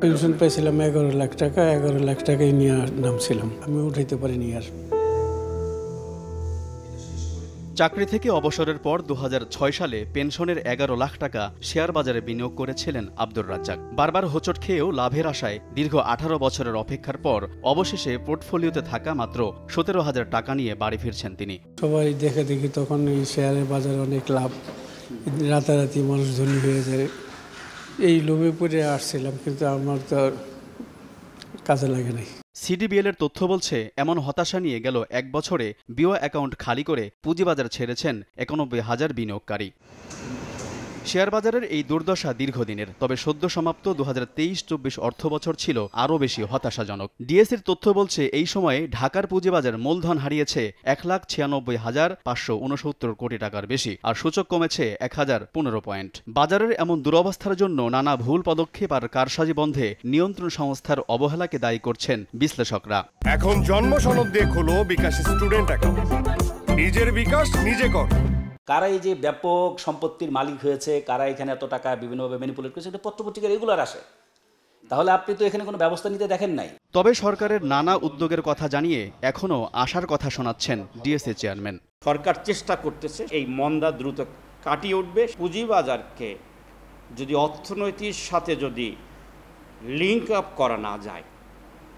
Pension পেয়েছিলাম 11 লাখ টাকা, 11 লাখ টাকাই নিয়ে নামছিলাম, আমি উঠাইতে পারিনি আর। চাকরি থেকে অবসরের পর 2006 সালে পেনশনের 11 লাখ টাকা শেয়ার বাজারে বিনিয়োগ করেছিলেন আব্দুর রাজ্জাক। বারবার হোঁচট খেয়েও লাভের আশায় দীর্ঘ 18 বছরের অপেক্ষার পর অবশেষে পোর্টফোলিওতে থাকা মাত্র 17,000 টাকা নিয়ে বাড়ি ফিরছেন তিনি। সবাই দেখে দেখি তখন এই শেয়ারের বাজারে অনেক লাভ, রাতারাতি মানুষ ধনী হয়ে যায়, এই লোভে পড়ে আসছিলাম, কিন্তু আমার তো কাজে লাগে নাই। সিডিবিএল এর তথ্য বলছে, এমন হতাশা নিয়ে গেল 1 বছরে বিও অ্যাকাউন্ট খালি করে পুঁজিবাজার ছেড়েছেন 91,000 বিনিয়োগকারী। শেয়ার বাজারের এই দুর্দশা দীর্ঘদিনের, তবে সদ্য সমাপ্ত 2023-24 অর্থবছর ছিল আরও বেশি হতাশাজনক। ডিএসইর তথ্য বলছে, এই সময়ে ঢাকার পুঁজিবাজার মূলধন হারিয়েছে 1,96,569 কোটি টাকার বেশি, আর সূচক কমেছে 1015 পয়েন্ট। বাজারের এমন দুরবস্থার জন্য নানা ভুল পদক্ষেপ আর কারসাজি বন্ধে নিয়ন্ত্রণ সংস্থার অবহেলাকে দায়ী করছেন বিশ্লেষকরা। এখন জন্ম সনদ দিয়ে খোলো বিকাশ স্টুডেন্ট অ্যাকাউন্ট, নিজের বিকাশ নিজে কর। কারা এই যে ব্যাপক সম্পত্তির মালিক হয়েছে, কারা এখানে এত টাকা বিভিন্নভাবে ম্যানিপুলেট করেছে, এটা পত্রপত্রিকা রেগুলার আসে। তাহলে আপনি তো এখানে কোনো ব্যবস্থা নিতে দেখেন নাই। তবে সরকারের নানা উদ্যোগের কথা জানিয়ে এখনও আশার কথা শোনাচ্ছেন ডিএসএ চেয়ারম্যান। সরকার চেষ্টা করতেছে এই মন্দা দ্রুত কাটিয়ে উঠবে। পুঁজিবাজারকে যদি অর্থনীতির সাথে যদি লিঙ্ক আপ করা না যায়,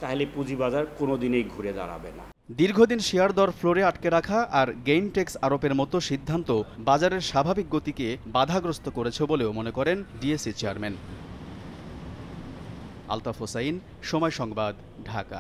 তাহলে পুঁজিবাজার কোনোদিনই ঘুরে দাঁড়াবে না। দীর্ঘদিন শেয়ার দর ফ্লোরে আটকে রাখা আর গেইন ট্যাক্স আরোপের মতো সিদ্ধান্ত বাজারের স্বাভাবিক গতিকে বাধাগ্রস্ত করেছে বলেও মনে করেন ডিএসই চেয়ারম্যান। আলতাফ হোসাইন, সময় সংবাদ, ঢাকা।